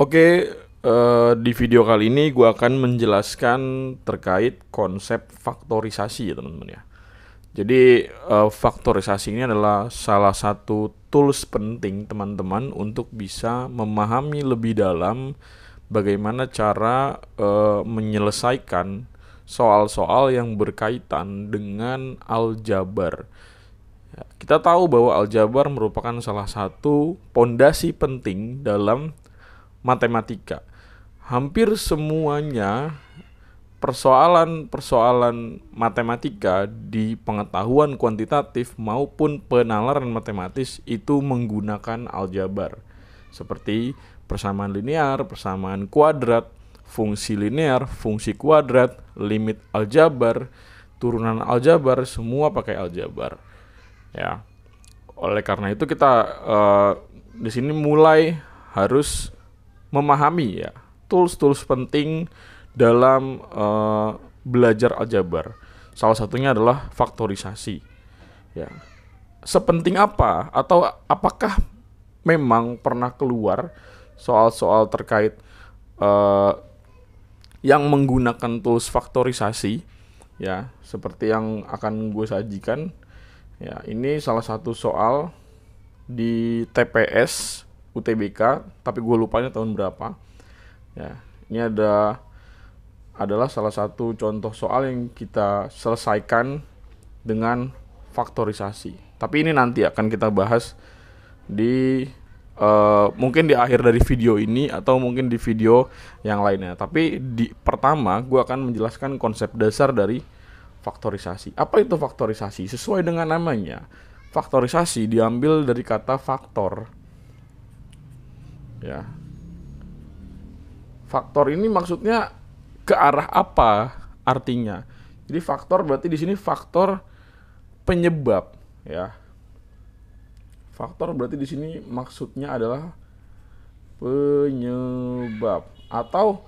Oke, di video kali ini gue akan menjelaskan terkait konsep faktorisasi ya teman-teman ya. Jadi faktorisasi ini adalah salah satu tools penting teman-teman untuk bisa memahami lebih dalam bagaimana cara menyelesaikan soal-soal yang berkaitan dengan aljabar. Ya, kita tahu bahwa aljabar merupakan salah satu pondasi penting dalam matematika. Hampir semuanya persoalan-persoalan matematika di pengetahuan kuantitatif maupun penalaran matematis itu menggunakan aljabar. Seperti persamaan linear, persamaan kuadrat, fungsi linear, fungsi kuadrat, limit aljabar, turunan aljabar, semua pakai aljabar. Ya. Oleh karena itu kita di sini mulai harus memahami ya tools-tools penting dalam belajar aljabar. Salah satunya adalah faktorisasi. Ya. Sepenting apa atau apakah memang pernah keluar soal-soal terkait yang menggunakan tools faktorisasi ya, seperti yang akan gue sajikan. Ya, ini salah satu soal di TPS UTBK, tapi gue lupanya tahun berapa. Ya, ini adalah salah satu contoh soal yang kita selesaikan dengan faktorisasi. Tapi ini nanti akan kita bahas di mungkin di akhir dari video ini atau mungkin di video yang lainnya. Tapi pertama gue akan menjelaskan konsep dasar dari faktorisasi. Apa itu faktorisasi? Sesuai dengan namanya, faktorisasi diambil dari kata faktor. Ya. Faktor ini maksudnya ke arah apa artinya? Jadi faktor berarti di sini faktor penyebab, ya. Faktor berarti di sini maksudnya adalah penyebab atau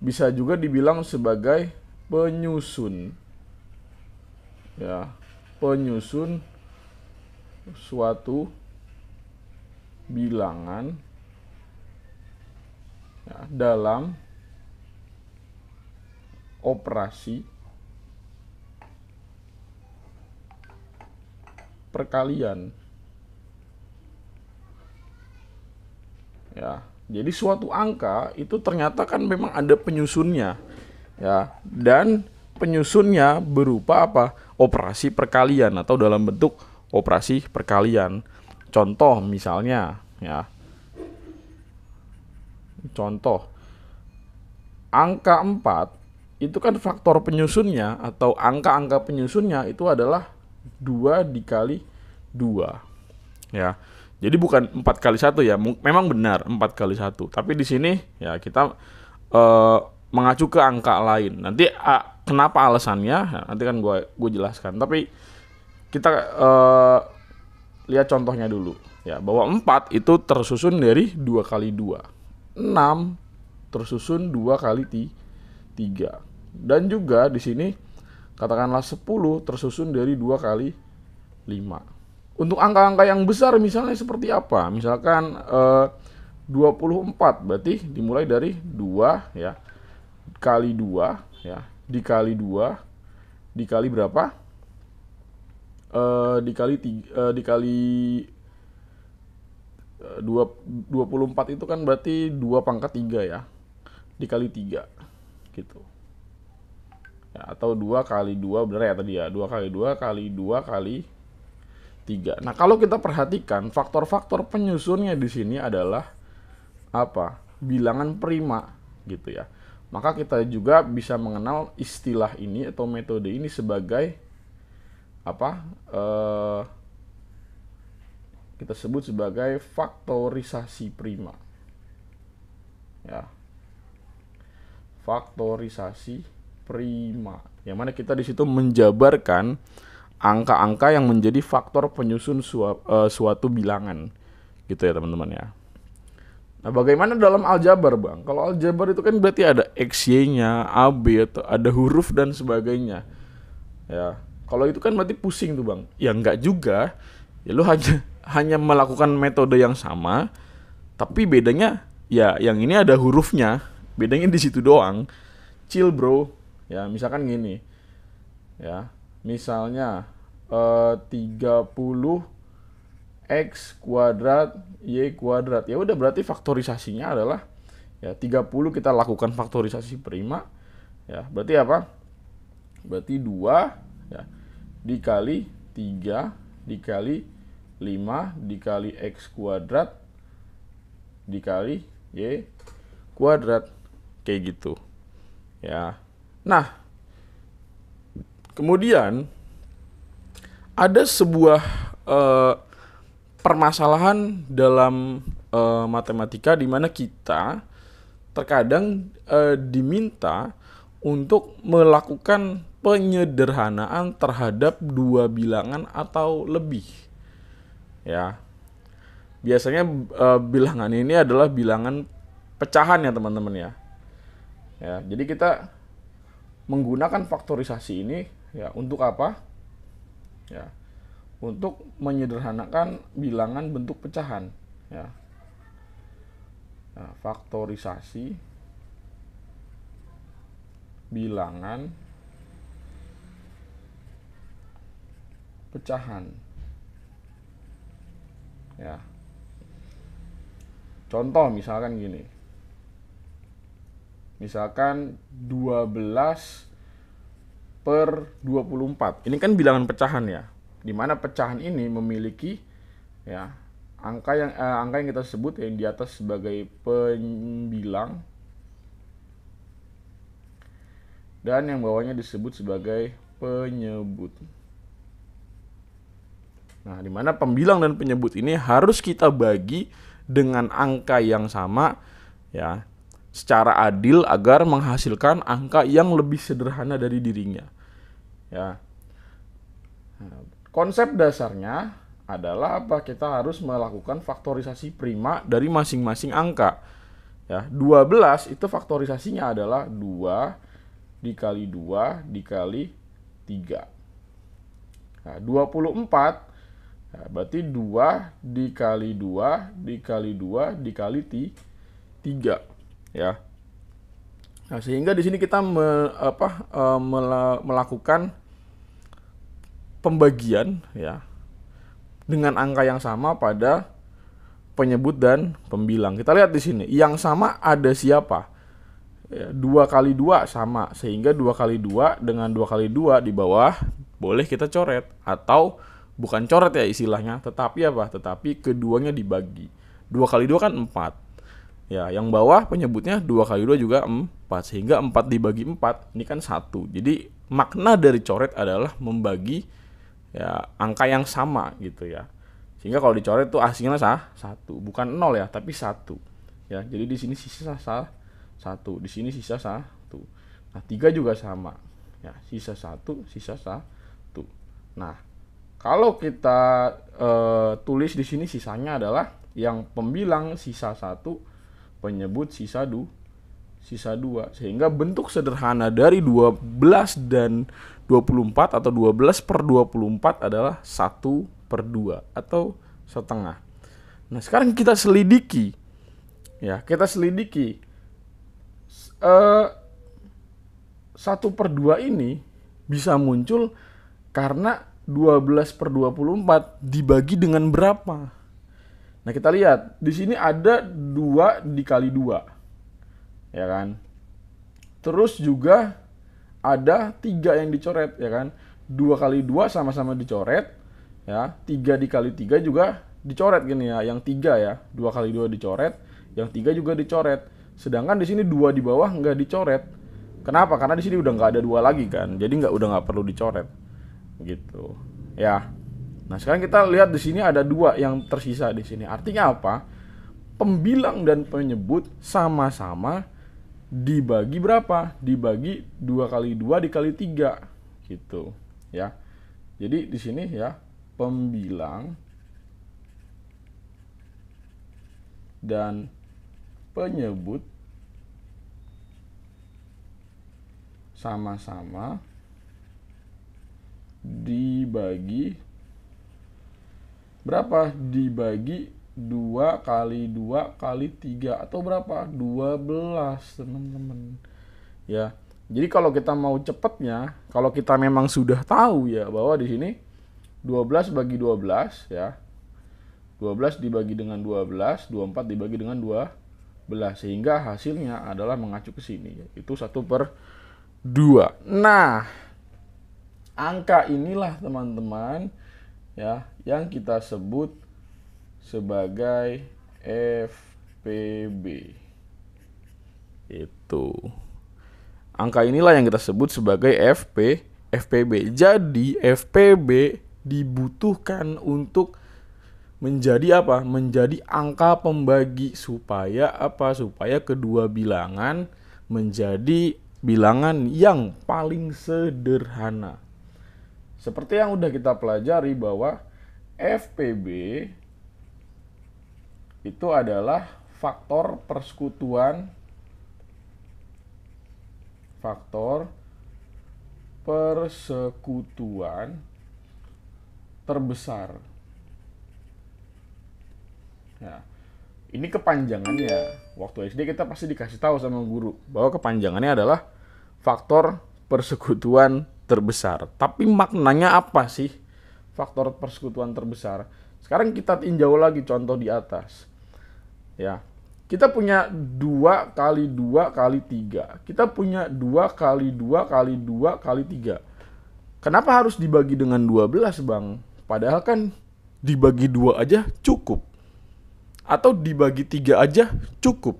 bisa juga dibilang sebagai penyusun. Ya, penyusun suatu bilangan ya, dalam operasi perkalian. Ya, jadi suatu angka itu ternyata kan memang ada penyusunnya. Ya, dan penyusunnya berupa apa? Operasi perkalian atau dalam bentuk operasi perkalian. Contoh misalnya, ya. Contoh, angka 4 itu kan faktor penyusunnya atau angka-angka penyusunnya itu adalah 2 dikali 2. Ya. Jadi bukan 4 kali 1 ya. Memang benar 4 kali 1. Tapi di sini ya kita mengacu ke angka lain. Nanti kenapa alasannya? Nah, nanti kan gue jelaskan. Tapi kita lihat contohnya dulu. Ya, bahwa 4 itu tersusun dari 2 kali 2. 6 tersusun 2 kali 3. Dan juga di sini katakanlah 10 tersusun dari 2 kali 5. Untuk angka-angka yang besar misalnya seperti apa? Misalkan 24 berarti dimulai dari 2 ya kali 2 ya dikali 2 dikali berapa? Dikali 24 itu kan berarti 2 pangkat 3 ya. Dikali 3 gitu. Ya, atau 2 kali 2 benar ya tadi ya. 2 kali 2 kali 2 kali 3. Nah, kalau kita perhatikan faktor-faktor penyusunnya di sini adalah apa? Bilangan prima gitu ya. Maka kita juga bisa mengenal istilah ini atau metode ini sebagai apa? Kita sebut sebagai faktorisasi prima. Ya. Faktorisasi prima. Yang mana kita di situ menjabarkan angka-angka yang menjadi faktor penyusun suatu bilangan. Gitu ya, teman-teman ya. Nah, bagaimana dalam aljabar, Bang? Kalau aljabar itu kan berarti ada XY-nya, AB, atau ada huruf dan sebagainya. Ya. Kalau itu kan berarti pusing tuh, Bang. Ya enggak juga. Ya lu hanya melakukan metode yang sama, tapi bedanya ya yang ini ada hurufnya, bedanya di situ doang. Chill bro. Ya misalkan gini, ya misalnya 30 X kuadrat Y kuadrat, ya udah berarti faktorisasinya adalah ya 30 kita lakukan faktorisasi prima, ya berarti apa? Berarti 2 ya dikali 3 dikali 5 dikali X kuadrat dikali Y kuadrat, kayak gitu ya. Nah kemudian ada sebuah permasalahan dalam matematika di mana kita terkadang diminta untuk melakukan penyederhanaan terhadap dua bilangan atau lebih. Ya, biasanya bilangan ini adalah bilangan pecahan ya teman-teman ya. Ya, jadi kita menggunakan faktorisasi ini ya untuk apa? Ya, untuk menyederhanakan bilangan bentuk pecahan. Ya, nah, faktorisasi bilangan pecahan. Ya. Contoh misalkan gini. Misalkan 12 per 24. Ini kan bilangan pecahan ya. Di mana pecahan ini memiliki ya angka yang kita sebut yang di atas sebagai pembilang dan yang bawahnya disebut sebagai penyebut. Nah, di mana pembilang dan penyebut ini harus kita bagi dengan angka yang sama ya, secara adil agar menghasilkan angka yang lebih sederhana dari dirinya. Ya. Nah, konsep dasarnya adalah apa? Kita harus melakukan faktorisasi prima dari masing-masing angka. Ya, 12 itu faktorisasinya adalah 2 dikali 2 dikali 3. Nah, 24 nah, berarti 2 dikali 2 dikali 2 dikali 3 ya. Nah, sehingga di sini kita melakukan pembagian ya dengan angka yang sama pada penyebut dan pembilang. Kita lihat di sini, yang sama ada siapa? Ya, 2 kali 2 sama, sehingga 2 kali 2 dengan 2 kali 2 di bawah boleh kita coret, atau bukan coret ya istilahnya, tetapi apa? Tetapi keduanya dibagi. 2 kali 2 kan 4. Ya, yang bawah penyebutnya 2 kali 2 juga 4, sehingga 4 dibagi 4 ini kan 1. Jadi makna dari coret adalah membagi ya angka yang sama gitu ya. Sehingga kalau dicoret tuh hasilnya 1, bukan 0 ya, tapi 1. Ya, jadi di sini sisa 1, di sini sisa 1. Nah, 3 juga sama. Ya, sisa 1, sisa 1. Nah, kalau kita tulis di sini sisanya adalah yang pembilang sisa 1, penyebut sisa 2, sehingga bentuk sederhana dari 12 dan 24 atau 12 per 24 adalah 1 per 2 atau setengah. Nah, sekarang kita selidiki ya, 1 per 2 ini bisa muncul karena 12 per 24 dibagi dengan berapa. Nah, kita lihat di sini ada 2 dikali 2 ya kan. Terus juga ada 3 yang dicoret ya kan. 2 kali 2 sama-sama dicoret ya. 3 dikali 3 juga dicoret gini ya. Yang 3 ya, 2 kali 2 dicoret, yang 3 juga dicoret. Sedangkan di sini 2 di bawah nggak dicoret. Kenapa? Karena di sini udah nggak ada 2 lagi kan. Jadi udah nggak perlu dicoret. Gitu. Ya. Nah, sekarang kita lihat di sini ada 2 yang tersisa di sini. Artinya apa? Pembilang dan penyebut sama-sama dibagi berapa? Dibagi 2 kali 2 dikali 3 gitu ya. Jadi di sini ya, pembilang dan penyebut sama-sama dibagi berapa? Dibagi 2 kali 2 kali 3 atau berapa? 12, teman-teman. Ya. Jadi kalau kita mau cepatnya, kalau kita memang sudah tahu ya bahwa di sini 12 bagi 12 ya. 12 dibagi dengan 12, 24 dibagi dengan 12 sehingga hasilnya adalah mengacu ke sini. Itu 1/2. Nah, angka inilah teman-teman ya yang kita sebut sebagai FPB. Itu. Angka inilah yang kita sebut sebagai FPB. Jadi FPB dibutuhkan untuk menjadi apa? Menjadi angka pembagi supaya apa? Supaya kedua bilangan menjadi bilangan yang paling sederhana. Seperti yang udah kita pelajari bahwa FPB itu adalah faktor persekutuan terbesar. Nah, ini kepanjangannya. Waktu SD kita pasti dikasih tahu sama guru bahwa kepanjangannya adalah faktor persekutuan terbesar. Tapi maknanya apa sih faktor persekutuan terbesar? Sekarang kita tinjau lagi contoh di atas. Ya. Kita punya 2 kali 2 kali 3. Kita punya 2 kali 2 kali 2 kali 3. Kenapa harus dibagi dengan 12, Bang? Padahal kan dibagi 2 aja cukup. Atau dibagi 3 aja cukup.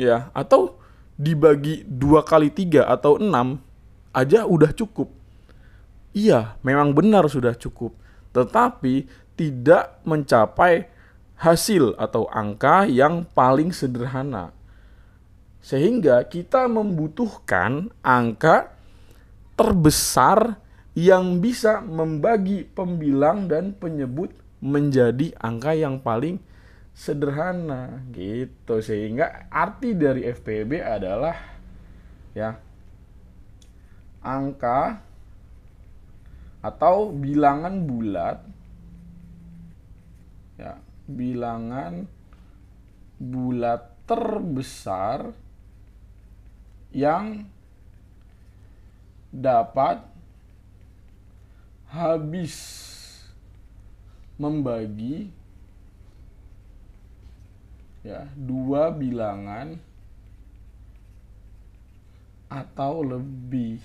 Ya, atau dibagi 2 kali 3 atau 6 aja udah cukup. Iya, memang benar sudah cukup. Tetapi tidak mencapai hasil atau angka yang paling sederhana. Sehingga kita membutuhkan angka terbesar yang bisa membagi pembilang dan penyebut menjadi angka yang paling sederhana gitu. Sehingga arti dari FPB adalah ya angka atau bilangan bulat ya, bilangan bulat terbesar yang dapat habis membagi ya dua bilangan atau lebih.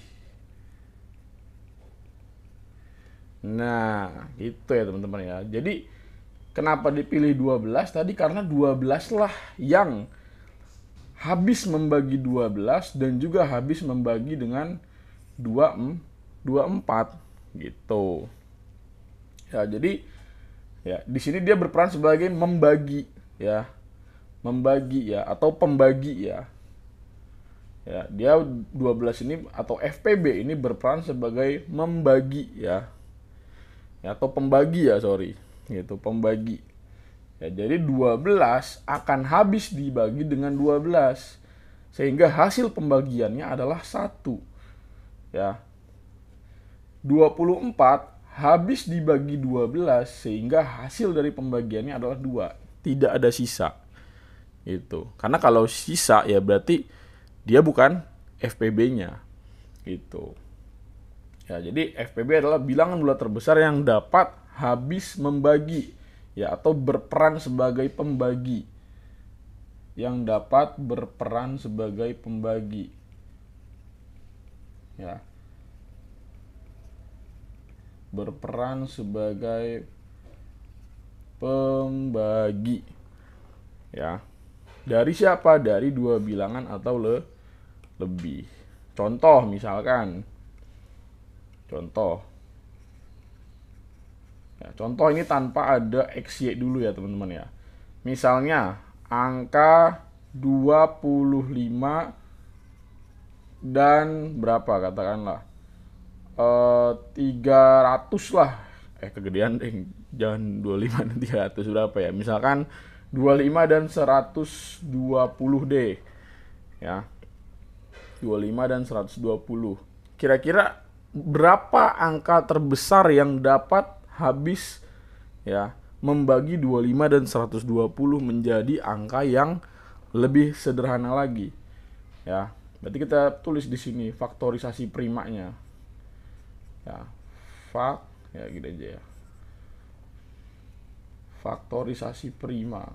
Nah, gitu ya teman-teman ya. Jadi kenapa dipilih 12 tadi? Karena 12 lah yang habis membagi 12 dan juga habis membagi dengan 24 gitu. Ya, jadi ya di sini dia berperan sebagai membagi ya. Membagi ya atau pembagi ya. Ya, dia 12 ini atau FPB ini berperan sebagai membagi ya. Ya, atau pembagi ya, sorry. Gitu, pembagi. Ya, jadi 12 akan habis dibagi dengan 12. Sehingga hasil pembagiannya adalah 1. Ya. 24 habis dibagi 12 sehingga hasil dari pembagiannya adalah 2. Tidak ada sisa. Gitu. Karena kalau sisa ya berarti dia bukan FPB-nya. Gitu. Ya, jadi FPB adalah bilangan bulat terbesar yang dapat habis membagi ya atau berperan sebagai pembagi. Yang dapat berperan sebagai pembagi. Ya. Berperan sebagai pembagi. Ya. Dari siapa? Dari dua bilangan atau lebih. Contoh misalkan. Contoh ini tanpa ada XY dulu ya teman-teman ya. Misalnya angka 25 dan berapa katakanlah 300 lah. Kegedean deh. Jangan 25 dan 300 berapa ya. Misalkan 25 dan 120 deh. Ya. 25 dan 120. Kira-kira berapa angka terbesar yang dapat habis ya membagi 25 dan 120 menjadi angka yang lebih sederhana lagi. Ya, berarti kita tulis di sini faktorisasi primanya. Ya, ya gitu aja ya. Faktorisasi prima.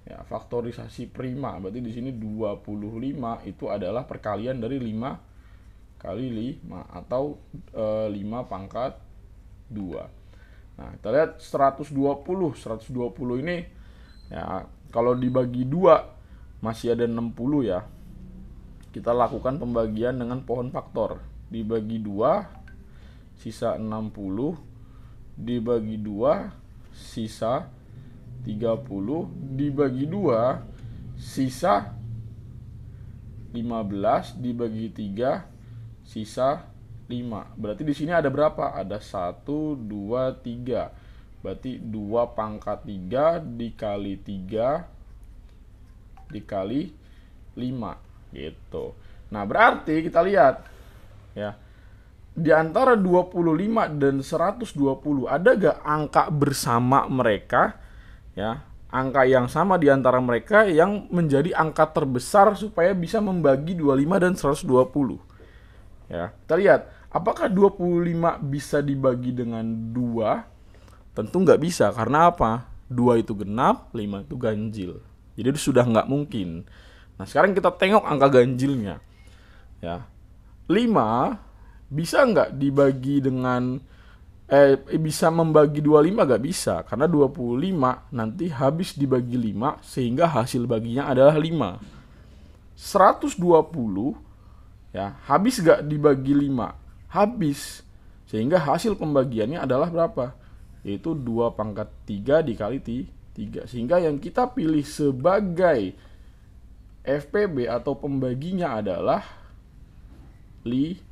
Ya, faktorisasi prima berarti di sini 25 itu adalah perkalian dari 5 kali 5 atau 5 pangkat 2. Nah, kita lihat 120 ini ya, kalau dibagi 2 masih ada 60 ya. Kita lakukan pembagian dengan pohon faktor. Dibagi 2 sisa 60, dibagi 2 sisa 30, dibagi 2 sisa 15, dibagi 3 sisa 5. Berarti di sini ada berapa? Ada 1, 2, 3. Berarti 2 pangkat 3 dikali 3 dikali 5 gitu. Nah, berarti kita lihat ya. Di antara 25 dan 120 ada gak angka bersama mereka ya? Angka yang sama di antara mereka yang menjadi angka terbesar supaya bisa membagi 25 dan 120. Ya, kita lihat, apakah 25 bisa dibagi dengan 2? Tentu nggak bisa, karena apa? 2 itu genap, 5 itu ganjil. Jadi itu sudah nggak mungkin. Nah, sekarang kita tengok angka ganjilnya. Ya, 5 bisa nggak dibagi dengan bisa membagi 25? Nggak bisa, karena 25 nanti habis dibagi 5 sehingga hasil baginya adalah 5. 120 ya, habis gak dibagi 5? Habis. Sehingga hasil pembagiannya adalah berapa? Yaitu 2 pangkat 3 dikali 3. Sehingga yang kita pilih sebagai FPB atau pembaginya adalah 5.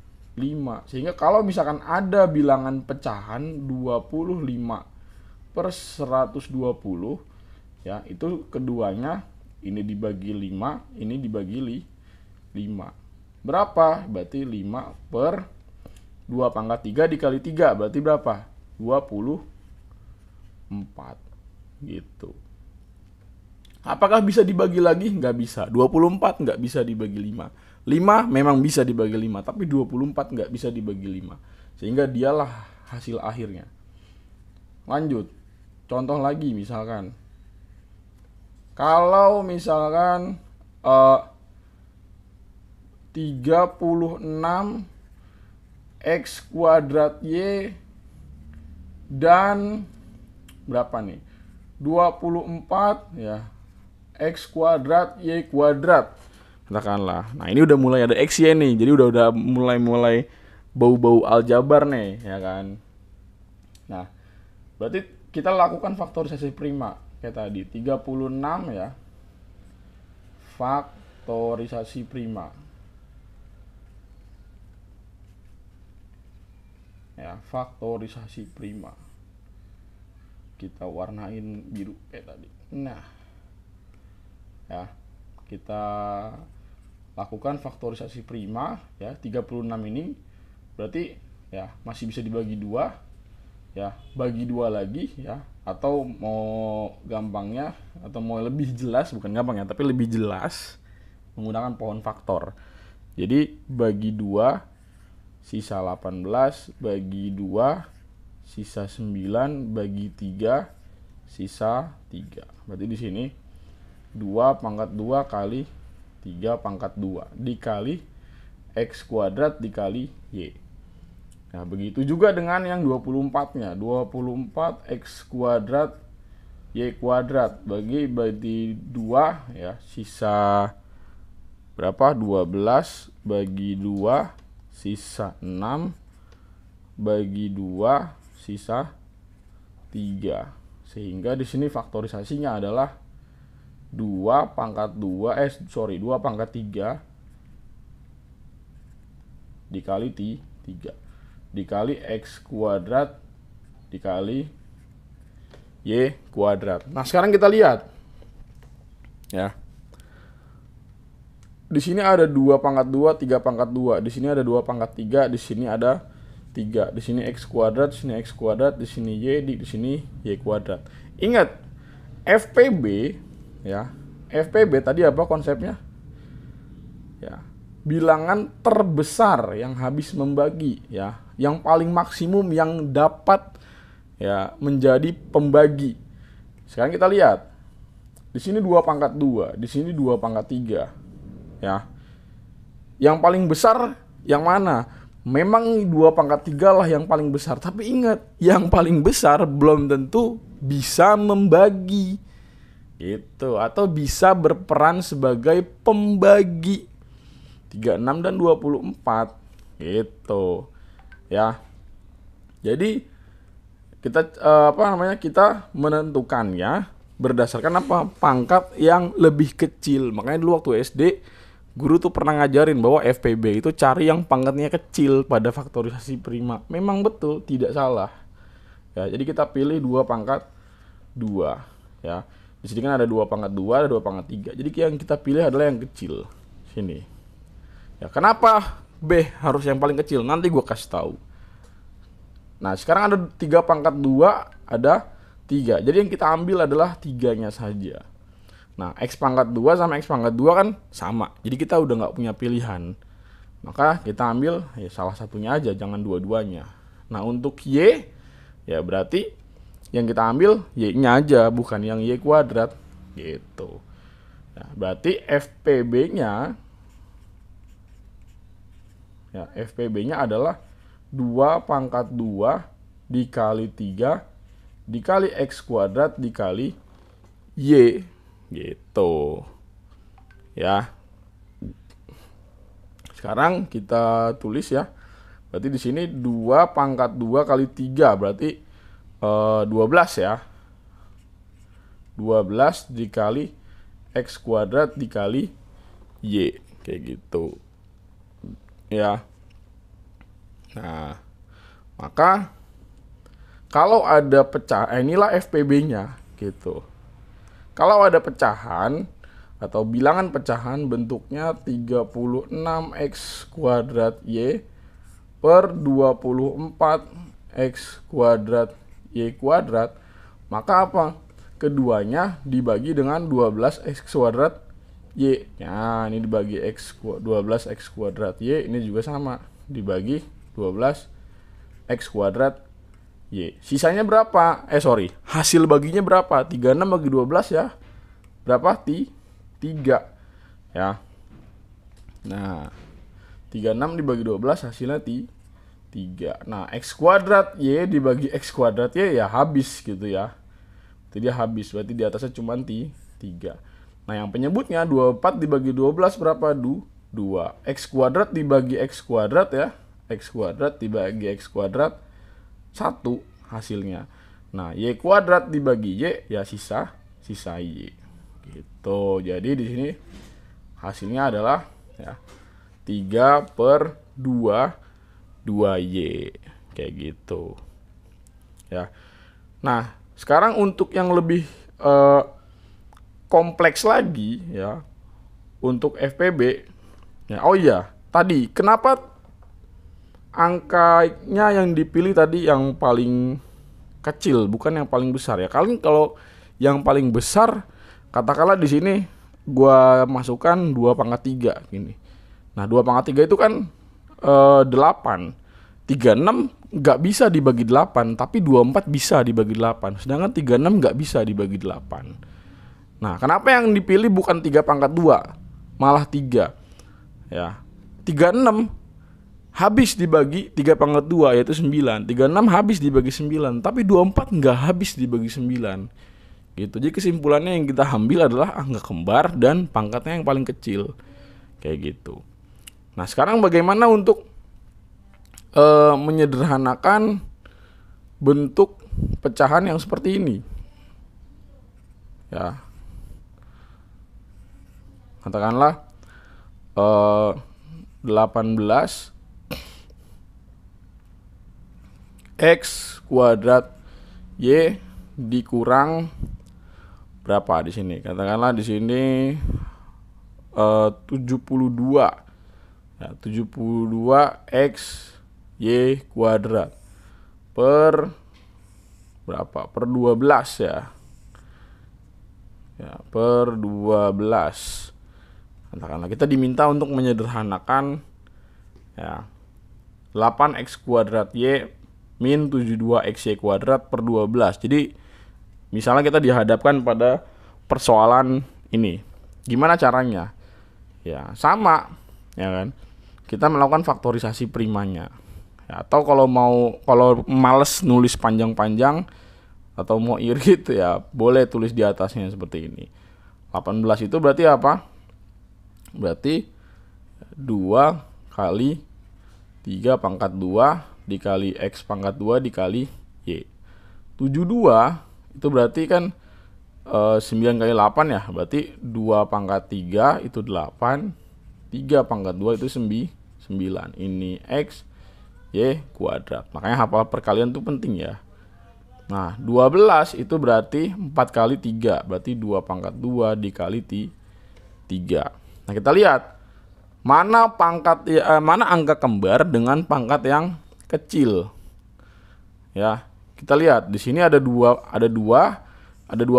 Sehingga kalau misalkan ada bilangan pecahan 25 per 120 ya, itu keduanya ini dibagi 5, ini dibagi 5. Berapa? Berarti 5 per 2 pangkat 3 dikali 3. Berarti berapa? 24. Gitu. Apakah bisa dibagi lagi? Nggak bisa. 24 nggak bisa dibagi 5. 5 memang bisa dibagi 5. Tapi 24 nggak bisa dibagi 5. Sehingga dialah hasil akhirnya. Lanjut. Contoh lagi misalkan. Kalau misalkan 36 X kuadrat Y dan berapa nih? 24 ya. X kuadrat Y kuadrat. Katakanlah. Nah, ini udah mulai ada X Y nih. Jadi udah mulai bau-bau aljabar nih, ya kan. Nah, berarti kita lakukan faktorisasi prima kayak tadi. 36 ya. Faktorisasi prima. Ya, faktorisasi prima. Kita warnain biru kayak tadi. Nah, ya, kita lakukan faktorisasi prima ya. 36 ini berarti ya masih bisa dibagi 2 ya, bagi 2 lagi ya, atau mau gampangnya atau mau lebih jelas, bukan gampang ya, tapi lebih jelas menggunakan pohon faktor. Jadi bagi 2 sisa 18, bagi 2 sisa 9, bagi 3 sisa 3. Berarti di sini 2 pangkat 2 kali 3 pangkat 2 dikali X kuadrat dikali Y. Nah, begitu juga dengan yang 24-nya. 24 X kuadrat Y kuadrat bagi 2 ya, sisa berapa? 12 bagi 2 sisa 6, bagi 2 sisa 3. Sehingga di sini faktorisasinya adalah 2 pangkat 2 2 pangkat 3 dikali 3 dikali X kuadrat dikali Y kuadrat. Nah, sekarang kita lihat ya. Di sini ada 2 pangkat 2, 3 pangkat 2. Di sini ada 2 pangkat 3, di sini ada 3. Di sini x kuadrat, di sini x kuadrat, di sini y, di sini y kuadrat. Ingat, FPB ya. FPB tadi apa konsepnya? Ya, bilangan terbesar yang habis membagi ya, yang paling maksimum yang dapat ya menjadi pembagi. Sekarang kita lihat. Di sini 2 pangkat 2, di sini 2 pangkat 3. Ya. Yang paling besar yang mana? Memang 2 pangkat 3 lah yang paling besar, tapi ingat, yang paling besar belum tentu bisa membagi. Gitu, atau bisa berperan sebagai pembagi. 36 dan 24 gitu. Ya. Jadi kita kita menentukannya berdasarkan apa? Pangkat yang lebih kecil. Makanya dulu waktu SD guru tuh pernah ngajarin bahwa FPB itu cari yang pangkatnya kecil pada faktorisasi prima. Memang betul, tidak salah. Ya, jadi kita pilih 2 pangkat 2 ya. Di sini kan ada 2 pangkat 2, ada 2 pangkat 3. Jadi yang kita pilih adalah yang kecil. Sini. Ya, kenapa B harus yang paling kecil? Nanti gua kasih tahu. Nah, sekarang ada 3 pangkat 2, ada 3. Jadi yang kita ambil adalah 3-nya saja. Nah, X pangkat 2 sama X pangkat 2 kan sama. Jadi kita udah nggak punya pilihan. Maka kita ambil ya salah satunya aja, jangan dua-duanya. Nah, untuk Y, ya berarti yang kita ambil Y-nya aja, bukan yang Y kuadrat. Gitu. Nah, berarti FPB-nya adalah 2 pangkat 2 dikali 3 dikali X kuadrat dikali Y gitu ya. Sekarang kita tulis ya. Berarti di sini 2 pangkat 2 kali 3 berarti 12 ya. 12 dikali X kuadrat dikali Y kayak gitu ya. Nah, maka kalau ada inilah FPB-nya gitu. Kalau ada pecahan atau bilangan pecahan bentuknya 36x kuadrat Y per 24x kuadrat Y kuadrat, maka apa? Keduanya dibagi dengan 12x kuadrat Y. Nah, ini dibagi 12x kuadrat Y, ini juga sama, dibagi 12x kuadrat Y. Sisanya berapa? Hasil baginya berapa? 36 bagi 12 ya. Berapa? 3. Ya. Nah, 36 dibagi 12 hasilnya 3. Nah, X kuadrat Y dibagi X kuadrat Y ya habis gitu ya. Jadi dia habis, berarti di atasnya cuma 3. Nah, yang penyebutnya 24 dibagi 12 berapa? 2. X kuadrat dibagi X kuadrat ya. X kuadrat dibagi X kuadrat 1 hasilnya. Nah, Y kuadrat dibagi Y ya sisa Y. Gitu. Jadi di sini hasilnya adalah ya 3/2 2Y kayak gitu. Ya. Nah, sekarang untuk yang lebih kompleks lagi ya untuk FPB. Ya, oh iya, tadi kenapa angkanya yang dipilih tadi yang paling kecil bukan yang paling besar ya? Kalau yang paling besar katakanlah di sini gua masukkan 2 pangkat 3 gini. Nah, 2 pangkat 3 itu kan 8. 36 nggak bisa dibagi 8, tapi 24 bisa dibagi 8. Sedangkan 36 nggak bisa dibagi 8. Nah, kenapa yang dipilih bukan 3 pangkat 2, malah 3? Ya, 36 habis dibagi 3 pangkat 2 yaitu 9. 36 habis dibagi 9, tapi 24 nggak habis dibagi 9. Gitu. Jadi kesimpulannya yang kita ambil adalah angka kembar dan pangkatnya yang paling kecil. Kayak gitu. Nah, sekarang bagaimana untuk menyederhanakan bentuk pecahan yang seperti ini? Ya. Katakanlah 18 X kuadrat Y dikurang berapa di sini? Katakanlah di sini 72. Ya, 72 X Y kuadrat per berapa? Per 12 ya. Ya, per 12. Katakanlah kita diminta untuk menyederhanakan ya 8x kuadrat Y min 72xy kuadrat per 12. Jadi misalnya kita dihadapkan pada persoalan ini. Gimana caranya? Ya, sama ya kan. Kita melakukan faktorisasi primanya. Ya, atau kalau males nulis panjang-panjang atau mau irit ya boleh tulis di atasnya seperti ini. 18 itu berarti apa? Berarti 2 kali 3 pangkat 2 dikali X pangkat 2 dikali Y. 72 itu berarti kan 9 kali 8 ya. Berarti 2 pangkat 3 itu 8. 3 pangkat 2 itu 9. Ini X Y kuadrat. Makanya hafal perkalian itu penting ya. Nah, 12 itu berarti 4 kali 3. Berarti 2 pangkat 2 dikali 3. Nah, kita lihat mana angka kembar dengan pangkat yang kecil. Ya, kita lihat di sini ada 2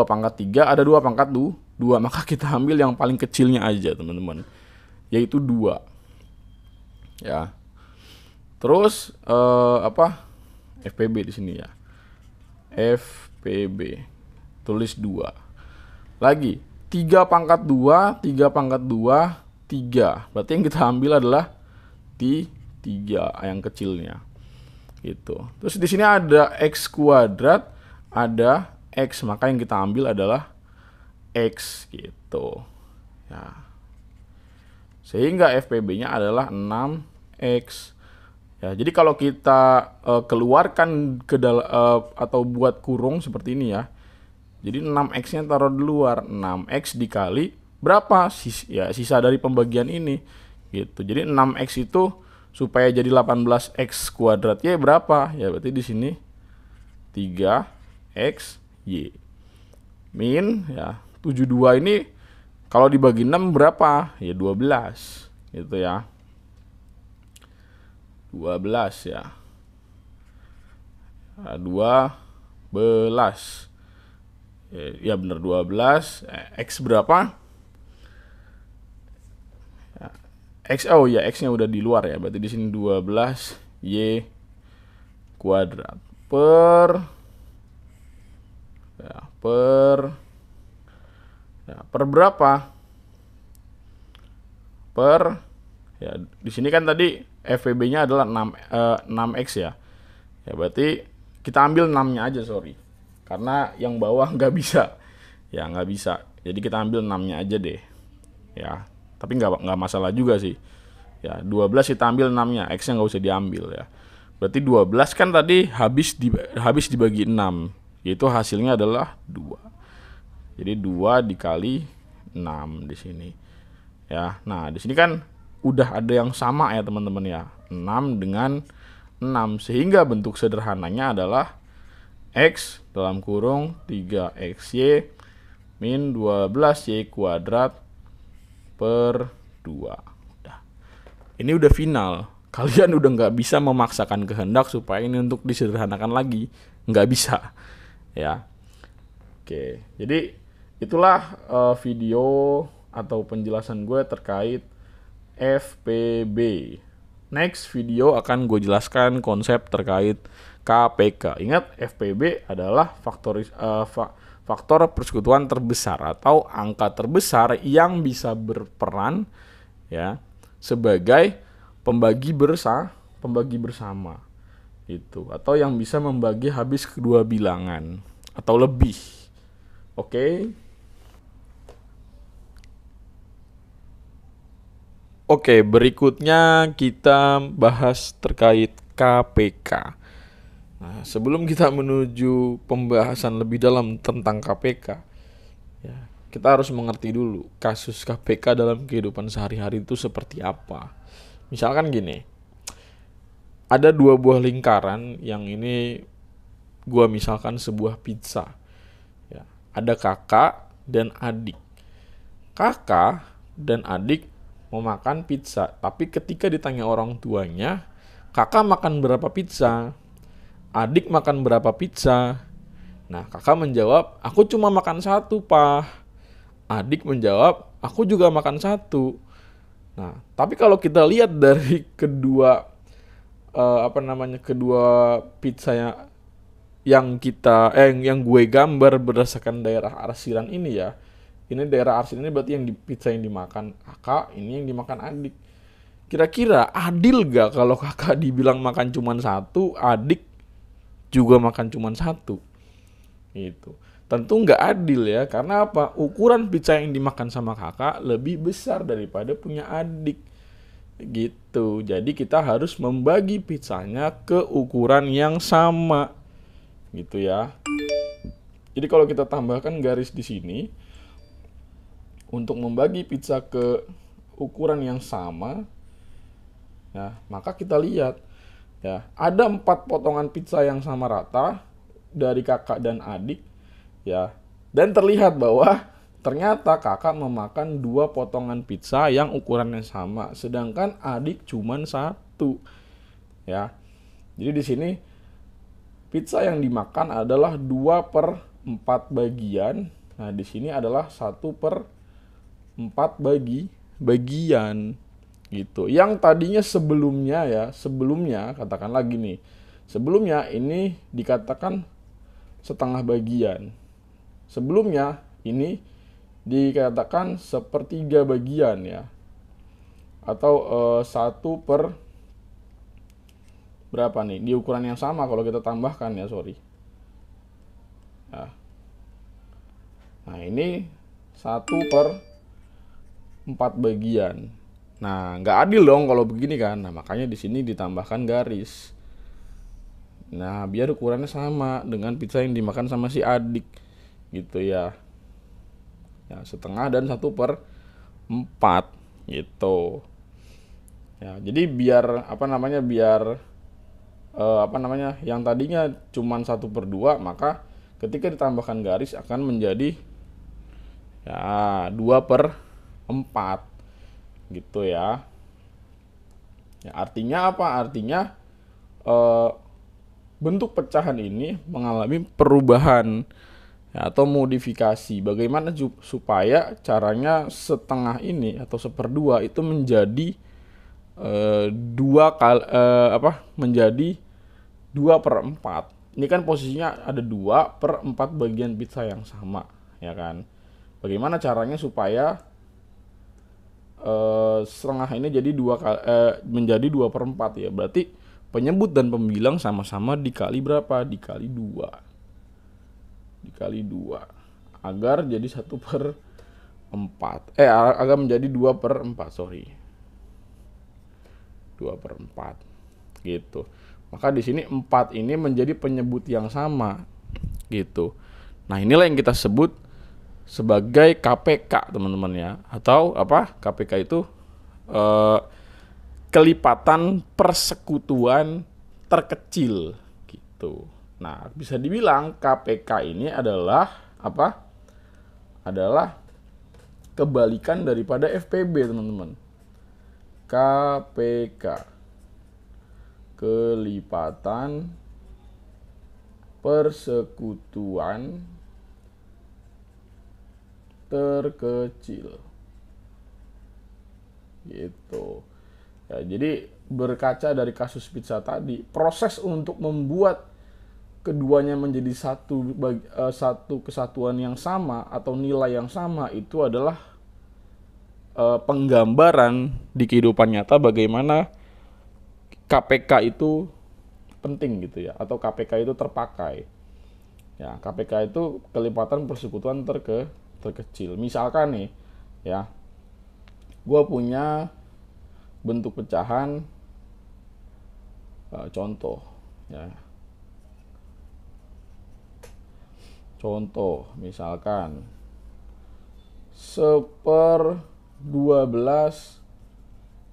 pangkat 3, ada 2 pangkat 2. Maka kita ambil yang paling kecilnya aja, teman-teman. Yaitu 2. Ya. Terus FPB di sini ya. FPB tulis 2 lagi 3 pangkat 2 3 berarti yang kita ambil adalah 3 yang kecilnya gitu. Terus di sini ada X kuadrat, ada X, maka yang kita ambil adalah X gitu ya, sehingga FPB nya adalah 6X. Ya, jadi kalau kita keluarkan ke atau buat kurung seperti ini ya. Jadi 6x-nya taruh di luar. 6x dikali berapa? Sisa dari pembagian ini. Gitu. Jadi 6x itu supaya jadi 18x kuadrat Y berapa? Ya berarti di sini 3x Y. Min ya 72 ini kalau dibagi 6 berapa? Ya 12. Gitu ya. 12 ya. 12. Ya benar 12. X berapa? Ya, X-nya udah di luar ya. Berarti di sini 12 Y kuadrat per berapa? Ya di sini kan tadi FPB-nya adalah 6x ya. Ya berarti kita ambil 6-nya aja, sorry. Karena yang bawah nggak bisa. Ya nggak bisa. Jadi kita ambil 6-nya aja deh. Ya, tapi nggak masalah juga sih. Ya, 12 kita ambil 6-nya, X-nya nggak usah diambil ya. Berarti 12 kan tadi habis dibagi 6. Yaitu hasilnya adalah 2. Jadi 2 dikali 6 di sini. Ya, nah di sini kan udah ada yang sama ya teman-teman ya. 6 dengan 6. Sehingga bentuk sederhananya adalah X dalam kurung 3XY min 12Y kuadrat per 2. Udah. Ini udah final. Kalian udah nggak bisa memaksakan kehendak supaya ini untuk disederhanakan lagi. Nggak bisa. Ya. Oke. Jadi itulah video atau penjelasan gue terkait FPB. Next video akan gue jelaskan konsep terkait KPK. Ingat, FPB adalah faktor persekutuan terbesar atau angka terbesar yang bisa berperan ya sebagai pembagi bersama itu, atau yang bisa membagi habis kedua bilangan atau lebih. Oke. Oke, berikutnya kita bahas terkait KPK. Nah, sebelum kita menuju pembahasan lebih dalam tentang KPK, ya, kita harus mengerti dulu kasus KPK dalam kehidupan sehari-hari itu seperti apa. Misalkan gini, ada 2 buah lingkaran, yang ini gua misalkan sebuah pizza. Ya, ada kakak dan adik. Kakak dan adik mau makan pizza, tapi ketika ditanya orang tuanya, kakak makan berapa pizza? Adik makan berapa pizza? Nah, kakak menjawab, aku cuma makan satu, Pak. Adik menjawab, aku juga makan satu. Nah, tapi kalau kita lihat dari kedua kedua pizza yang gue gambar berdasarkan daerah arsiran ini ya. Ini daerah arsiran ini berarti pizza yang dimakan kakak, ini yang dimakan adik. Kira-kira adil gak kalau kakak dibilang makan cuma satu, adik juga makan cuma satu? Itu tentu nggak adil ya, karena apa? Ukuran pizza yang dimakan sama kakak lebih besar daripada punya adik gitu. Jadi kita harus membagi pizzanya ke ukuran yang sama gitu ya. Jadi kalau kita tambahkan garis di sini untuk membagi pizza ke ukuran yang sama, ya, maka kita lihat ya, ada 4 potongan pizza yang sama rata dari kakak dan adik ya. Dan terlihat bahwa ternyata kakak memakan 2 potongan pizza yang ukurannya sama, sedangkan adik cuma 1 ya. Jadi di sini pizza yang dimakan adalah 2/4 bagian. Nah, di sini adalah 1/4 bagian gitu. Yang tadinya sebelumnya katakan lagi nih. Sebelumnya ini dikatakan setengah bagian. Sebelumnya ini dikatakan 1/3 bagian ya. Atau 1 per berapa nih? Di ukuran yang sama kalau kita tambahkan ya, sorry. Nah, ini 1/4 bagian. Nah, nggak adil dong kalau begini kan. Nah, makanya di sini ditambahkan garis. Nah, biar ukurannya sama dengan pizza yang dimakan sama si adik gitu ya. Ya, setengah dan 1/4 gitu. Ya, jadi biar yang tadinya cuma 1/2, maka ketika ditambahkan garis akan menjadi ya 2/4 gitu ya. Ya, artinya apa? Artinya bentuk pecahan ini mengalami perubahan ya, atau modifikasi. Bagaimana supaya caranya setengah ini atau 1/2 itu menjadi menjadi 2/4. Ini kan posisinya ada 2/4 bagian pizza yang sama ya kan. Bagaimana caranya supaya setengah ini jadi menjadi 2/4 ya. Berarti penyebut dan pembilang sama-sama dikali berapa? Dikali 2 agar jadi 1/4 agar menjadi 2/4, sorry, 2/4 gitu. Maka di sini 4 ini menjadi penyebut yang sama gitu. Nah, inilah yang kita sebut sebagai KPK, teman-teman ya. Atau apa? KPK itu kelipatan persekutuan terkecil gitu. Nah, bisa dibilang KPK ini adalah apa? Adalah kebalikan daripada FPB, teman-teman. KPK, kelipatan persekutuan terkecil gitu ya. Jadi berkaca dari kasus pizza tadi, proses untuk membuat keduanya menjadi satu kesatuan yang sama atau nilai yang sama itu adalah penggambaran di kehidupan nyata bagaimana KPK itu penting gitu ya, atau KPK itu terpakai ya. KPK itu kelipatan persekutuan terkecil. Misalkan nih ya, gue punya bentuk pecahan contoh ya. Contoh misalkan 1/12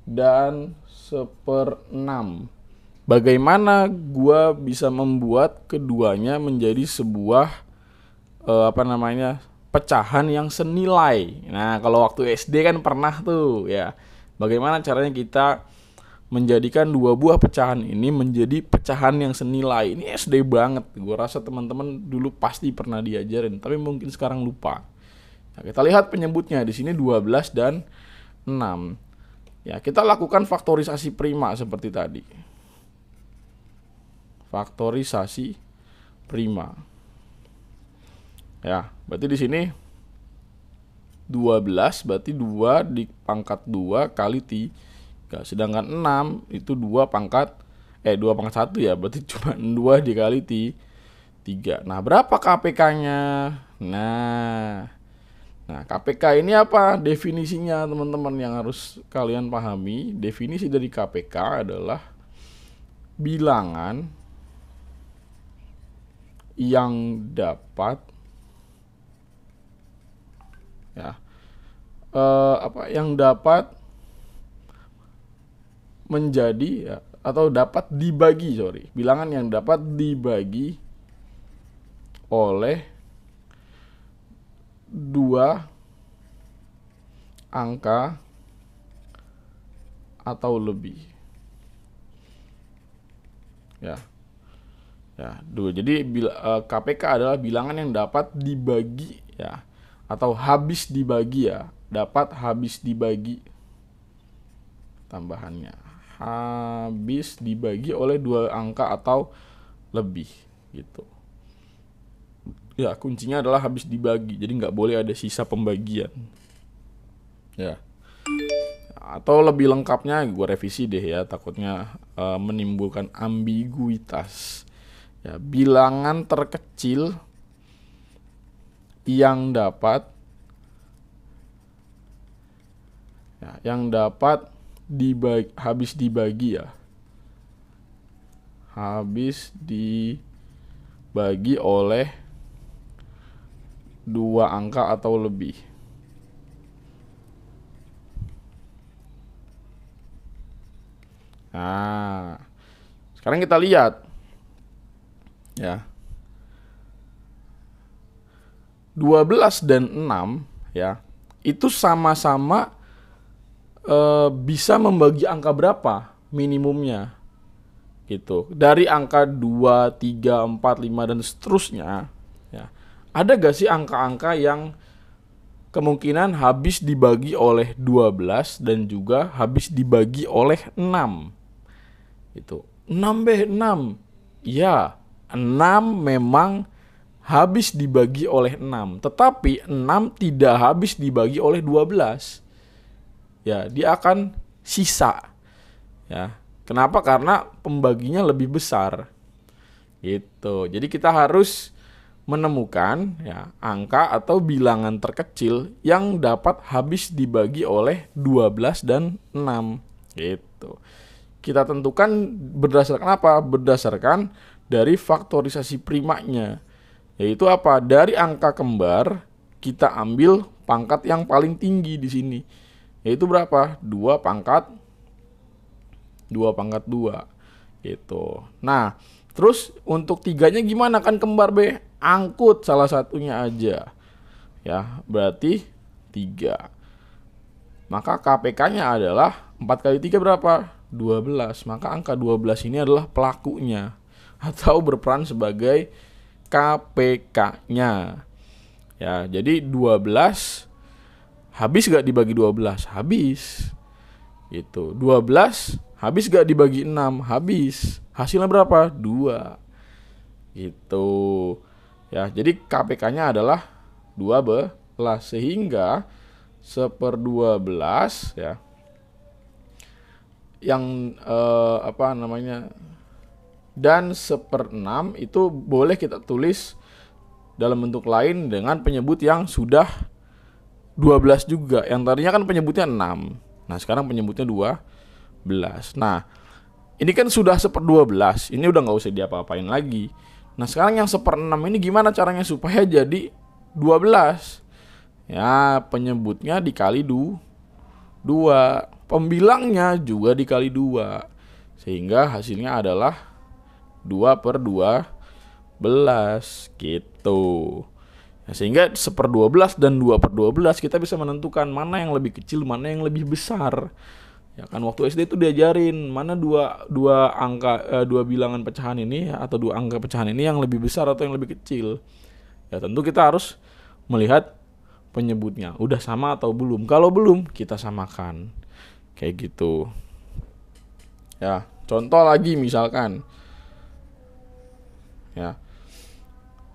dan 1/6. Bagaimana gua bisa membuat keduanya menjadi sebuah pecahan yang senilai. Nah, kalau waktu SD kan pernah tuh ya. Bagaimana caranya kita menjadikan dua buah pecahan ini menjadi pecahan yang senilai. Ini SD banget. Gue rasa teman-teman dulu pasti pernah diajarin, tapi mungkin sekarang lupa. Nah, kita lihat penyebutnya di sini 12 dan 6. Ya, kita lakukan faktorisasi prima seperti tadi. Faktorisasi prima. Ya, berarti di sini 12 berarti 2 di pangkat 2 kali 3. Sedangkan 6 itu 2 pangkat 1 ya, berarti cuma 2 dikali 3. Nah, berapa KPK-nya? Nah, KPK ini apa? Definisinya teman-teman yang harus kalian pahami. Definisi dari KPK adalah bilangan yang dapat yang dapat menjadi ya, atau dapat dibagi, bilangan yang dapat dibagi oleh dua angka atau lebih. Jadi KPK adalah bilangan yang dapat dibagi ya, atau habis dibagi ya, dapat habis dibagi, tambahannya habis dibagi oleh dua angka atau lebih gitu. Ya, kuncinya adalah habis dibagi, jadi nggak boleh ada sisa pembagian ya. Atau lebih lengkapnya gue revisi deh ya, takutnya menimbulkan ambiguitas ya. Bilangan terkecil yang dapat dibagi, habis dibagi ya, habis dibagi oleh dua angka atau lebih. Nah, sekarang kita lihat ya, 12 dan 6 ya, itu sama-sama bisa membagi angka berapa minimumnya gitu. Dari angka 2, 3, 4, 5 dan seterusnya ya. Ada gak sih angka-angka yang kemungkinan habis dibagi oleh 12 dan juga habis dibagi oleh 6 itu? 6 ya, 6 memang habis dibagi oleh 6, tetapi 6 tidak habis dibagi oleh 12 ya, dia akan sisa ya. Kenapa? Karena pembaginya lebih besar gitu. Jadi kita harus menemukan ya angka atau bilangan terkecil yang dapat habis dibagi oleh 12 dan 6 gitu. Kita tentukan berdasarkan apa? Berdasarkan dari faktorisasi primanya, yaitu apa? Dari angka kembar kita ambil pangkat yang paling tinggi di sini, yaitu berapa? 2 pangkat 2 gitu. Nah, terus untuk 3-nya gimana? Kan kembar B, angkut salah satunya aja ya, berarti 3. Maka KPK-nya adalah 4 kali 3 berapa? 12. Maka angka 12 ini adalah pelakunya atau berperan sebagai KPK-nya ya. Jadi 12 habis gak dibagi 12? Habis gitu. 12 habis gak dibagi 6? Habis. Hasilnya berapa? 2 gitu ya. Jadi KPK-nya adalah 12, sehingga 1/12 ya, yang dan 1/6 itu boleh kita tulis dalam bentuk lain dengan penyebut yang sudah 12 juga. Yang tadinya kan penyebutnya 6. Nah, sekarang penyebutnya 12. Nah, ini kan sudah 1/12. Ini udah gak usah diapa-apain lagi. Nah, sekarang yang 1/6 ini gimana caranya supaya jadi 12? Ya, penyebutnya dikali 2. Pembilangnya juga dikali 2. Sehingga hasilnya adalah 2/12 gitu. Nah, sehingga 1/12 dan 2/12 kita bisa menentukan mana yang lebih kecil, mana yang lebih besar Ya kan waktu SD itu diajarin mana dua bilangan pecahan ini atau dua angka pecahan ini yang lebih besar atau yang lebih kecil. Ya tentu kita harus melihat penyebutnya. Udah sama atau belum? Kalau belum, kita samakan. Kayak gitu. Ya, contoh lagi misalkan. Ya.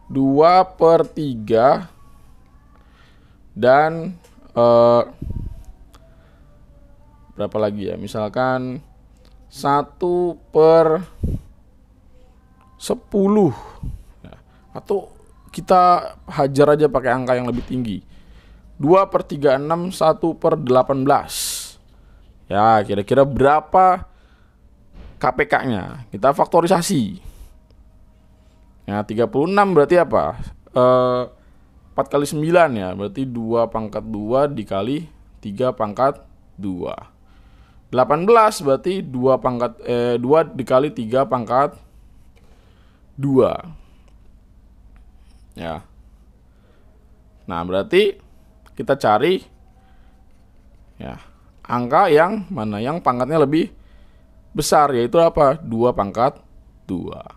2/3 dan berapa lagi ya? Misalkan 1/10. Ya. Atau kita hajar aja pakai angka yang lebih tinggi. 2/36, 1/18. Ya, kira-kira berapa KPK-nya? Kita faktorisasi. Ya, 36 berarti apa? 4 kali 9 ya, berarti 2/2 dikali 3/2. 18 berarti 2 dikali 3/2. Ya. Nah, berarti kita cari ya angka yang mana yang pangkatnya lebih besar, yaitu apa? 2/2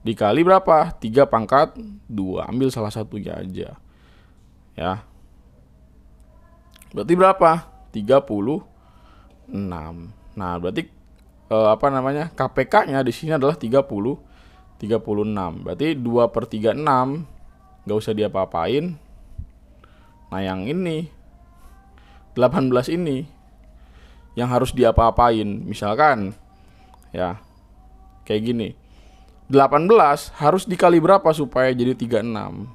dikali berapa? 3/2. Ambil salah satunya aja. Ya. Berarti berapa? 36. Nah, berarti KPK-nya di sini adalah 36. Berarti 2/36 enggak usah diapa-apain. Nah, yang ini 18 ini yang harus diapa-apain. Misalkan ya kayak gini. 18 harus dikali berapa supaya jadi 36?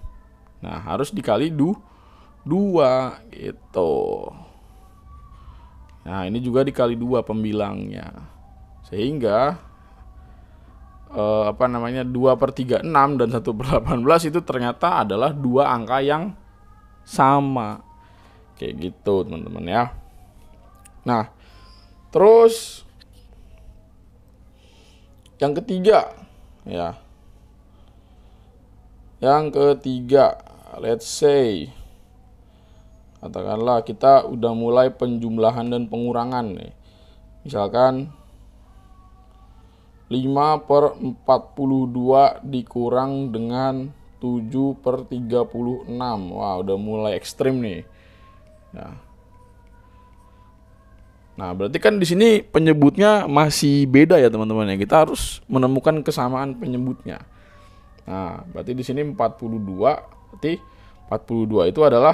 Nah, harus dikali 2 gitu. Nah, ini juga dikali 2 pembilangnya. Sehingga 2/36 dan 1/18 itu ternyata adalah dua angka yang sama. Kayak gitu, teman-teman ya. Nah, terus yang ketiga ya. Yang ketiga, let's say katakanlah kita udah mulai penjumlahan dan pengurangan nih. Misalkan 5/42 dikurang dengan 7/36. Wah, udah mulai ekstrim nih. Nah, berarti kan di sini penyebutnya masih beda ya, teman-teman ya. Kita harus menemukan kesamaan penyebutnya. Nah, berarti di sini 42, berarti 42 itu adalah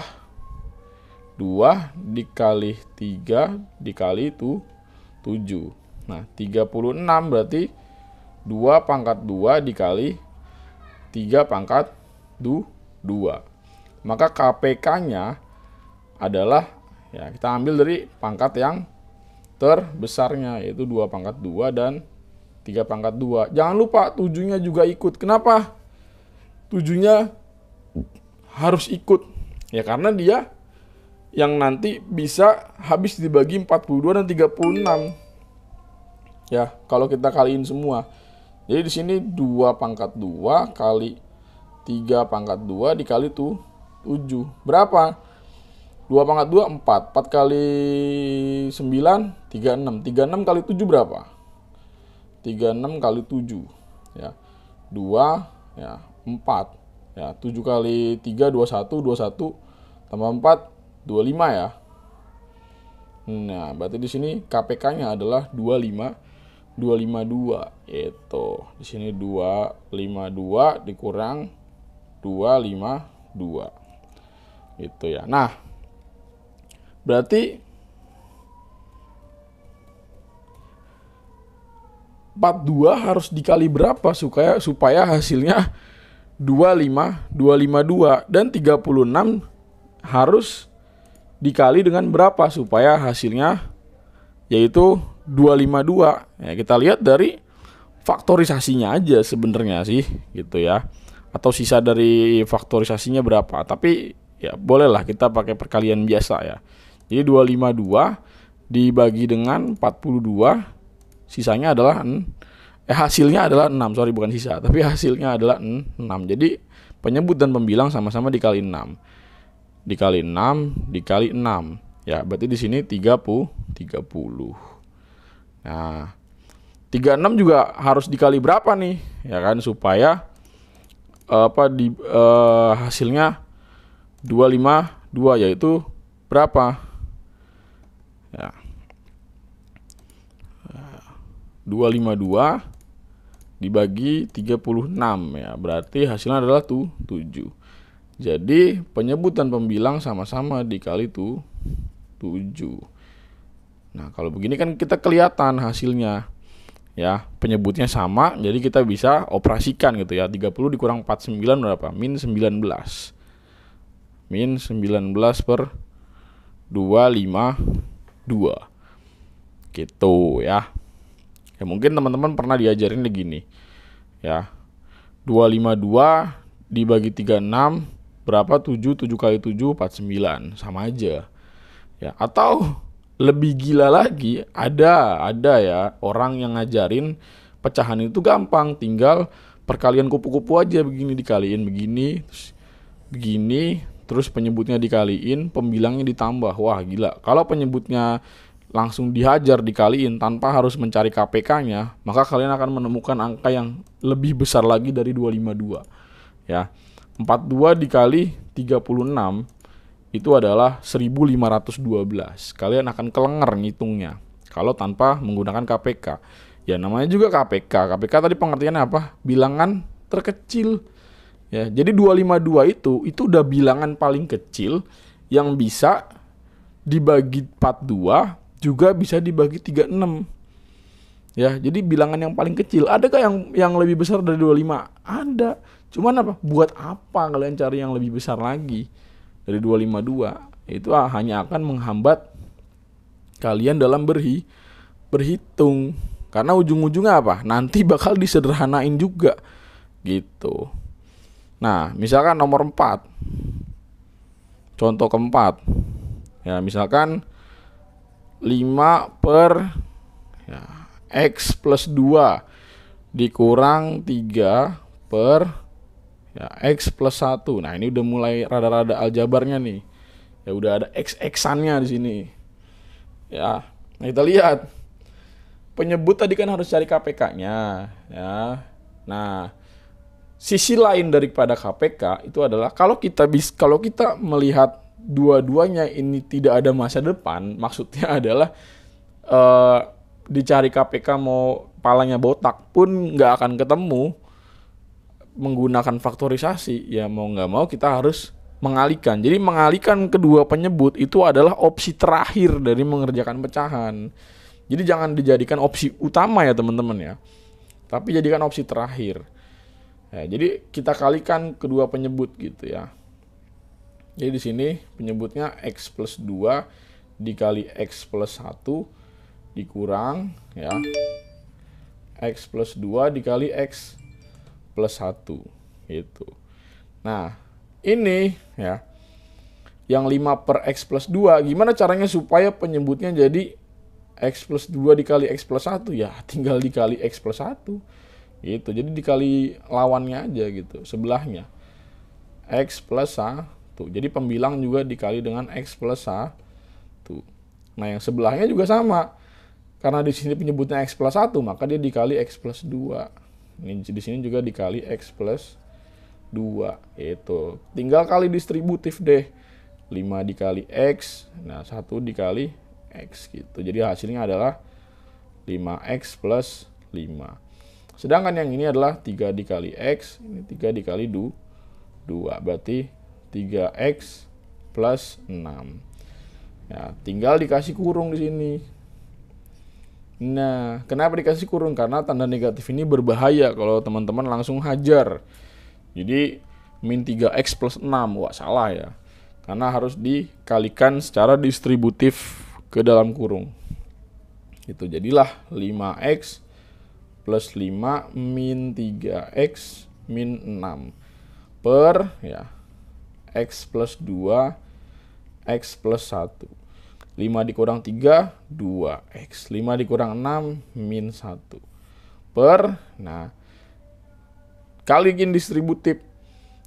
2 dikali 3 dikali itu 7. Nah, 36 berarti 2/2 dikali 3/2. Maka KPK-nya adalah ya kita ambil dari pangkat yang terbesarnya, yaitu 2/2 dan 3/2. Jangan lupa 7-nya juga ikut. Kenapa 7-nya harus ikut? Ya karena dia yang nanti bisa habis dibagi 42 dan 36. Ya, kalau kita kaliin semua. Jadi di sini 2/2 kali 3/2 dikali 7. Berapa? 2/2 4. 4 kali 9 36. 36 kali 7 berapa? 36 kali 7 ya. 2 ya 4. Ya, 7 kali 3 21, 21 tambah 4 25 ya. Nah, berarti di sini KPK-nya adalah 252. Itu. Di sini 252 dikurang 252. Itu ya. Nah, berarti 42 harus dikali berapa supaya hasilnya 252 dan 36 harus dikali dengan berapa supaya hasilnya yaitu 252. Ya, kita lihat dari faktorisasinya aja sebenarnya sih gitu ya. Atau sisa dari faktorisasinya berapa. Tapi ya bolehlah kita pakai perkalian biasa ya. Jadi 252 dibagi dengan 42, sisanya adalah hasilnya adalah 6. Sorry, bukan sisa, tapi hasilnya adalah 6. Jadi penyebut dan pembilang sama-sama dikali 6. Dikali 6 dikali 6. Ya, berarti di sini 30. Nah, 36 juga harus dikali berapa nih? Ya kan, supaya hasilnya 252, yaitu berapa? Ya. 252 dibagi 36 ya, berarti hasilnya adalah 7. Jadi penyebut dan pembilang sama-sama dikali 7. Nah, kalau begini kan kita kelihatan hasilnya. Ya, penyebutnya sama, jadi kita bisa operasikan gitu ya. 30 dikurang 49 berapa? Min 19. Min 19 per 252. Gitu ya. Ya mungkin teman-teman pernah diajarin begini. Ya. 252 dibagi 36 berapa? 7 kali 7 49. Sama aja. Ya, atau lebih gila lagi, ada ya orang yang ngajarin pecahan itu gampang, tinggal perkalian kupu-kupu aja, begini dikaliin begini, terus penyebutnya dikaliin, pembilangnya ditambah. Wah, gila. Kalau penyebutnya langsung dihajar dikaliin tanpa harus mencari KPK-nya, maka kalian akan menemukan angka yang lebih besar lagi dari 252. Ya. 42 dikali 36 itu adalah 1512. Kalian akan kelenger ngitungnya kalau tanpa menggunakan KPK. Ya, namanya juga KPK. KPK tadi pengertiannya apa? Bilangan terkecil. Ya, jadi 252 itu udah bilangan paling kecil yang bisa dibagi 42, juga bisa dibagi 36. Ya, jadi bilangan yang paling kecil. Adakah yang lebih besar dari 25? Ada. Cuman apa? Buat apa kalian cari yang lebih besar lagi dari 252? Itu hanya akan menghambat kalian dalam berhitung. Karena ujung-ujungnya apa? Nanti bakal disederhanain juga gitu. Nah, misalkan nomor 4. Contoh keempat. Ya, misalkan 5 per X plus 2 dikurang 3 per X plus 1. Nah, ini udah mulai rada-rada aljabarnya nih. Ya, udah ada X-X-annya di sini. Ya, nah kita lihat. Penyebut tadi kan harus cari KPK-nya. Ya. Nah, sisi lain daripada KPK itu adalah kalau kita melihat dua-duanya ini tidak ada masa depan, maksudnya adalah dicari KPK mau palanya botak pun nggak akan ketemu menggunakan faktorisasi. Ya mau nggak mau kita harus mengalihkan. Jadi mengalihkan kedua penyebut itu adalah opsi terakhir dari mengerjakan pecahan. Jadi jangan dijadikan opsi utama ya teman-teman ya, tapi jadikan opsi terakhir. Ya, jadi kita kalikan kedua penyebut gitu ya. Jadi di sini penyebutnya X plus 2 dikali X plus 1 dikurang ya X plus 2 dikali X plus 1 gitu. Nah, ini ya yang 5 per X plus 2, gimana caranya supaya penyebutnya jadi X plus 2 dikali X plus 1? Ya tinggal dikali X plus 1 gitu. Jadi dikali lawannya aja gitu, sebelahnya X plus 1. Jadi pembilang juga dikali dengan X plus 1. Nah, yang sebelahnya juga sama. Karena di sini penyebutnya X plus 1, maka dia dikali X plus 2. Ini di sini juga dikali X plus 2. Itu. Tinggal kali distributif deh. 5 dikali X, nah 1 dikali X gitu. Jadi hasilnya adalah 5X plus 5. Sedangkan yang ini adalah 3 dikali X, ini 3 dikali 2. Berarti 3X plus 6. Ya, tinggal dikasih kurung di sini. Nah, kenapa dikasih kurung? Karena tanda negatif ini berbahaya kalau teman-teman langsung hajar. Jadi min 3X plus 6. Wah, salah ya. Karena harus dikalikan secara distributif ke dalam kurung. Itu jadilah 5X plus 5 min 3X min 6 per ya X plus 2 X plus 1. 5 dikurang 3 2X. 5 dikurang 6 min 1 per, nah kaliin distributif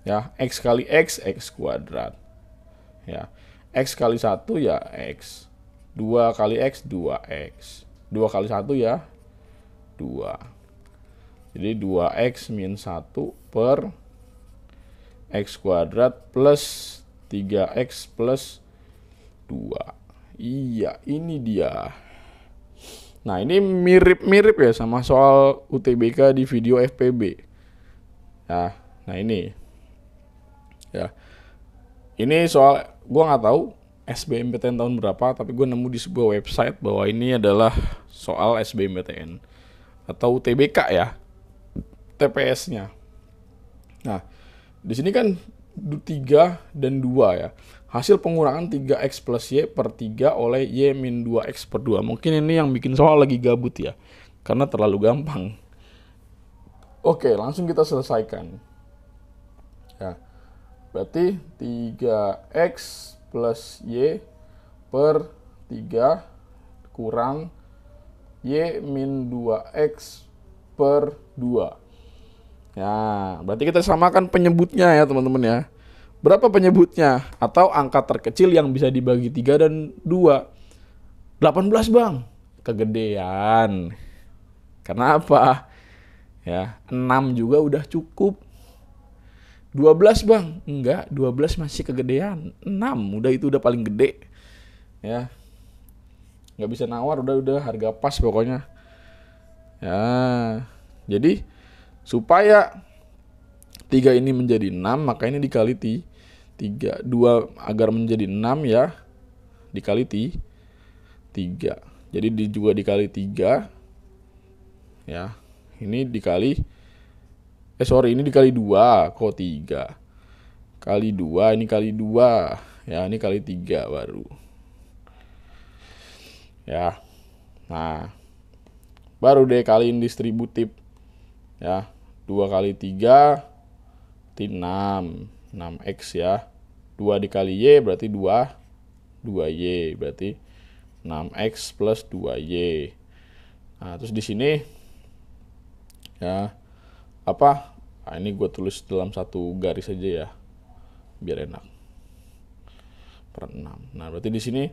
ya, X kali X X kuadrat ya. X kali 1 ya X. 2 kali X 2X. 2 kali 1 ya 2. Jadi 2X min 1 per X kuadrat plus 3X plus 2. Iya, ini dia. Nah, ini mirip-mirip ya sama soal UTBK di video FPB. Ya, nah ini. Ya. Ini soal gua nggak tahu SBMPTN tahun berapa, tapi gue nemu di sebuah website bahwa ini adalah soal SBMPTN atau UTBK ya, TPS-nya. Nah, di sini kan 3 dan 2 ya. Hasil pengurangan 3X plus Y per 3 oleh Y min 2X per 2. Mungkin ini yang bikin soal lagi gabut ya, karena terlalu gampang. Oke, langsung kita selesaikan. Ya, berarti 3X plus Y per 3 kurang Y min 2X per 2. Ya, berarti kita samakan penyebutnya ya teman-teman ya. Berapa penyebutnya? Atau angka terkecil yang bisa dibagi 3 dan 2. 18 bang. Kegedean. Karena apa? Ya, 6 juga udah cukup. 12 bang. Enggak, 12 masih kegedean. 6, itu udah paling gede. Ya. Nggak bisa nawar, udah harga pas pokoknya. Ya. Jadi supaya 3 ini menjadi 6, maka ini dikali 3. 2 agar menjadi 6 ya, dikali 3. Jadi juga dikali 3. Ya. Ini dikali ini dikali 2, kok 3. Kali 2, ini kali 2. Ya, ini kali 3 baru. Ya. Nah, baru deh kaliin distributif. Ya, 2 kali 3 berarti 6. 6X ya. 2 dikali Y berarti 2Y berarti 6X plus 2Y. Nah, terus di sini ya apa? Nah, ini gue tulis dalam satu garis aja ya, biar enak. Per 6. Nah, berarti di sini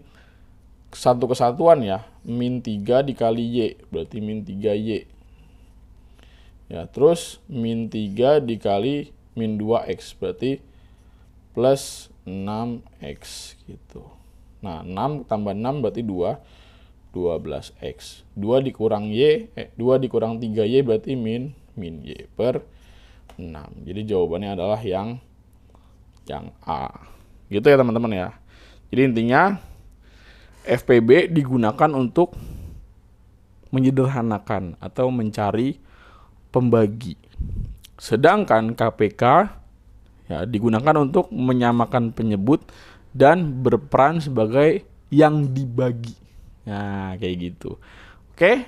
satu kesatuan ya, min 3 dikali Y berarti min 3Y. Ya, terus min 3 dikali min 2X berarti plus 6X gitu. Nah, 6 tambah 6 berarti 12X. 2 dikurang Y, 2 dikurang 3Y berarti min Y per 6. Jadi jawabannya adalah yang A. Gitu ya teman-teman ya. Jadi intinya FPB digunakan untuk menyederhanakan atau mencari pembagi. Sedangkan KPK ya digunakan untuk menyamakan penyebut dan berperan sebagai yang dibagi. Nah, kayak gitu. Oke?